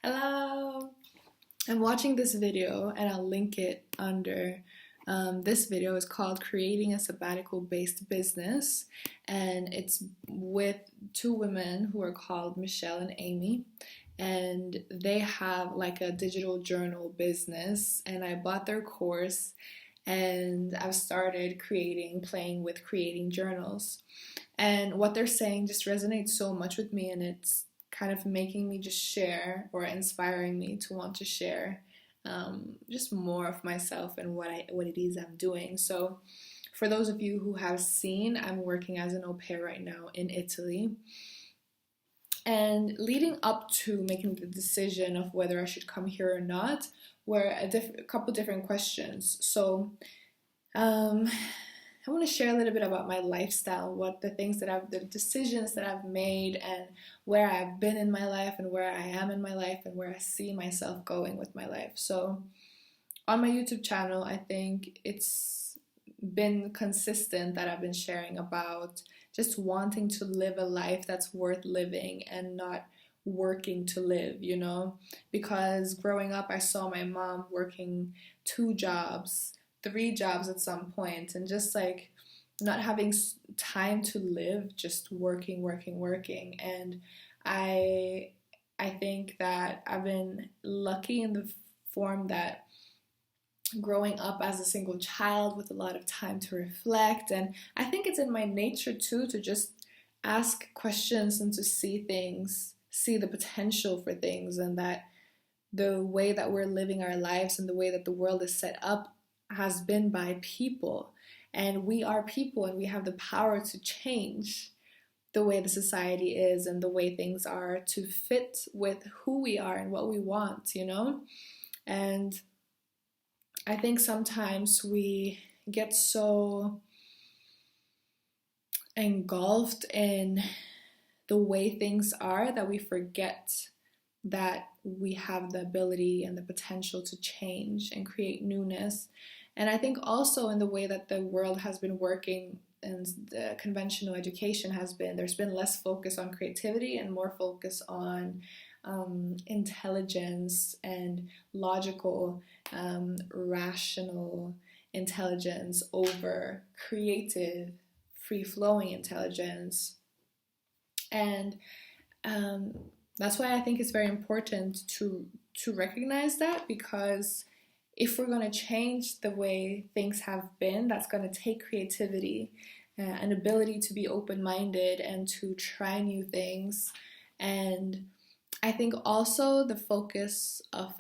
Hello! I'm watching this video and I'll link it under. This video is called Creating a Sabbatical Based Business, and it's with two women who are called Michelle and Amy, and they have like a digital journal business. And I bought their course and I've started playing with creating journals. And what they're saying just resonates so much with me, and it's kind of making me just share, or inspiring me to want to share just more of myself and what it is I'm doing. So, for those of you who have seen, I'm working as an au pair right now in Italy. And leading up to making the decision of whether I should come here or not were a couple different questions. So, um, I want to share a little bit about my lifestyle, the decisions that I've made, and where I've been in my life, and where I am in my life, and where I see myself going with my life. So, on my YouTube channel, I think it's been consistent that I've been sharing about just wanting to live a life that's worth living and not working to live, because growing up, I saw my mom working 2 jobs, 3 jobs at some point, and just like not having time to live, just working, working, working. And I I think that I've been lucky in the form that growing up as a single child with a lot of time to reflect, and I think it's in my nature too to just ask questions and to see things, see the potential for things, and that the way that we're living our lives and the way that the world is set up has been by people. And we are people, and we have the power to change the way the society is and the way things are to fit with who we are and what we want. And I think sometimes we get so engulfed in the way things are that we forget that we have the ability and the potential to change and create newness. And I think also in the way that the world has been working and the conventional education there's been less focus on creativity and more focus on intelligence and logical, rational intelligence over creative, free-flowing intelligence. And that's why I think it's very important to recognize that, because if we're going to change the way things have been, that's going to take creativity, an ability to be open-minded and to try new things. And I think also the focus of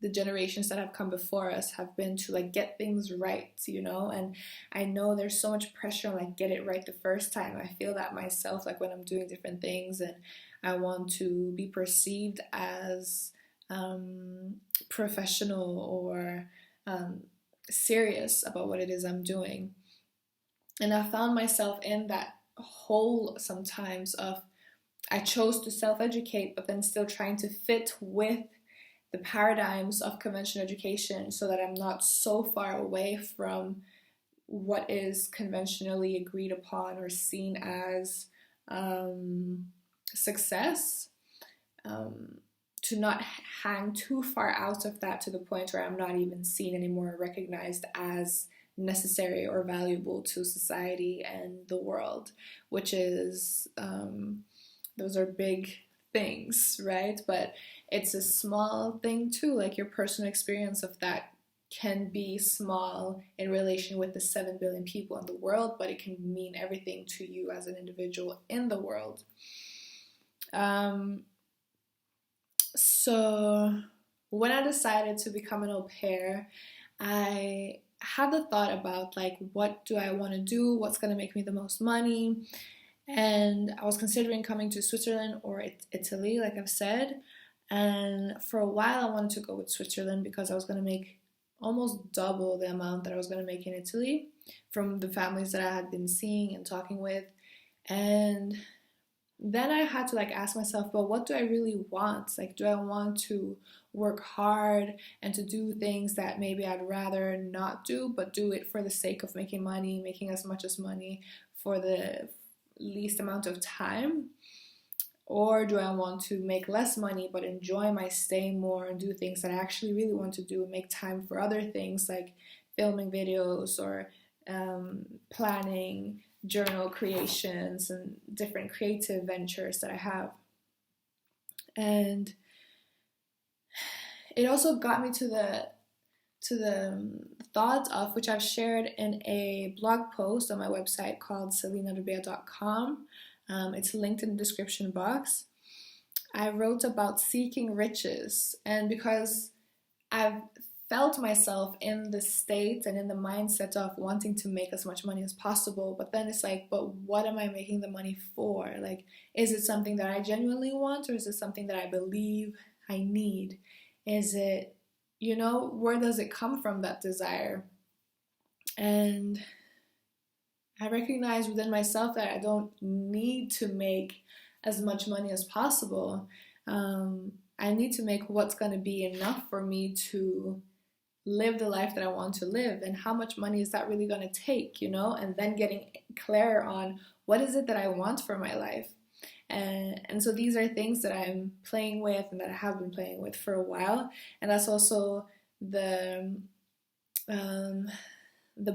the generations that have come before us have been to like get things right, and I know there's so much pressure on like get it right the first time. I feel that myself, like when I'm doing different things and I want to be perceived as professional or serious about what it is I'm doing. And I found myself in that hole sometimes of I chose to self-educate, but then still trying to fit with the paradigms of conventional education so that I'm not so far away from what is conventionally agreed upon or seen as success, to not hang too far out of that to the point where I'm not even seen anymore, recognized as necessary or valuable to society and the world, which is those are big things, right? But it's a small thing too, like your personal experience of that can be small in relation with the 7 billion people in the world, but it can mean everything to you as an individual in the world. So when I decided to become an au pair, I had the thought about like, what do I want to do? What's going to make me the most money? And I was considering coming to Switzerland or Italy, like I've said. And for a while, I wanted to go with Switzerland because I was going to make almost double the amount that I was going to make in Italy from the families that I had been seeing and talking with. And then I had to like ask myself, but what do I really want? Like, do I want to work hard and to do things that maybe I'd rather not do, but do it for the sake of making money, making as much as money for the least amount of time? Or do I want to make less money but enjoy my stay more and do things that I actually really want to do and make time for other things like filming videos or planning journal creations and different creative ventures that I have. And it also got me to the thought of, which I've shared in a blog post on my website called selinarubia.com. It's linked in the description box. I wrote about seeking riches, and because I've felt myself in the state and in the mindset of wanting to make as much money as possible, but then it's like, but what am I making the money for? Like, is it something that I genuinely want, or is it something that I believe I need? Is it, where does it come from, that desire? And I recognize within myself that I don't need to make as much money as possible. I need to make what's going to be enough for me to live the life that I want to live. And how much money is that really going to take, and then getting clear on what is it that I want for my life. And so these are things that I'm playing with and that I have been playing with for a while. And that's also the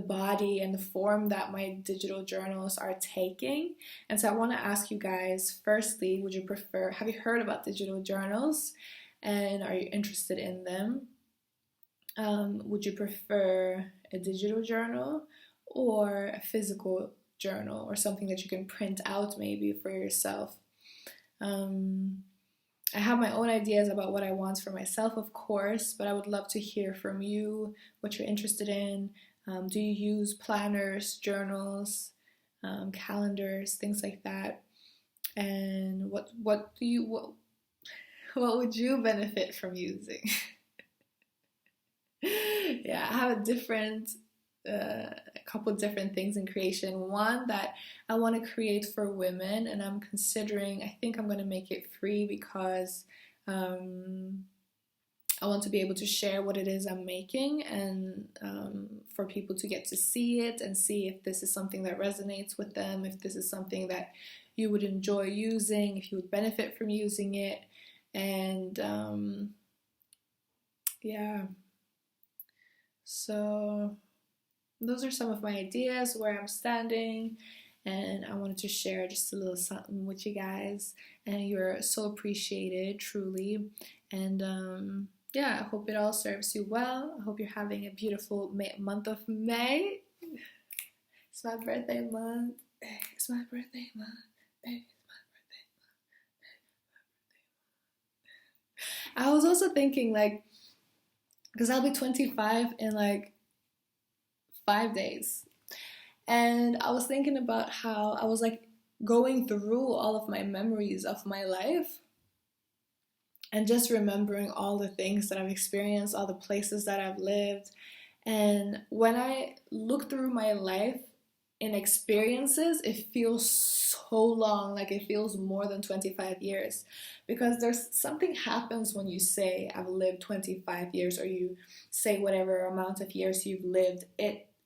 body and the form that my digital journals are taking. And so I want to ask you guys, firstly, have you heard about digital journals, and are you interested in them? Would you prefer a digital journal or a physical journal, or something that you can print out maybe for yourself? I have my own ideas about what I want for myself, of course, but I would love to hear from you what you're interested in. Do you use planners, journals, calendars, things like that? And what would you benefit from using? Yeah, I have a couple different things in creation. One that I want to create for women, and I think I'm going to make it free because I want to be able to share what it is I'm making, and for people to get to see it and see if this is something that resonates with them, if this is something that you would enjoy using, if you would benefit from using it. And yeah, so those are some of my ideas, where I'm standing, and I wanted to share just a little something with you guys. And you're so appreciated, truly. And yeah, I hope it all serves you well. I hope you're having a beautiful month of May. It's my birthday month. It's my birthday month. It's my birthday month. I was also thinking, like, because I'll be 25 in like 5 days. And I was thinking about how I was like going through all of my memories of my life and just remembering all the things that I've experienced, all the places that I've lived. And when I look through my life in experiences, it feels so long, like it feels more than 25 years. Because there's something happens when you say, I've lived 25 years, or you say whatever amount of years you've lived.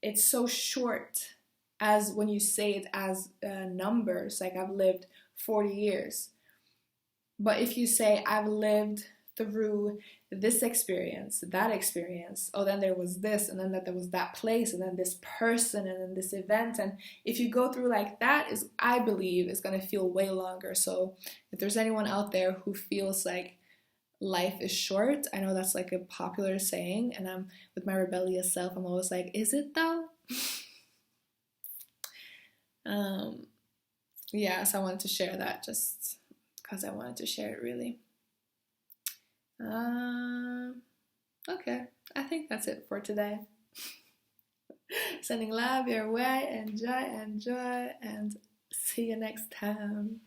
It's so short as when you say it as numbers, like I've lived 40 years. But if you say, I've lived through this experience, that experience, oh, then there was this, and then that there was that place, and then this person, and then this event. And if you go through like that, I believe is going to feel way longer. So if there's anyone out there who feels like life is short, I know that's like a popular saying, and I'm with my rebellious self, I'm always like, is it though? Yeah, so I wanted to share that just because I wanted to share it, really. Okay, I think that's it for today. Sending love your way, enjoy, and see you next time.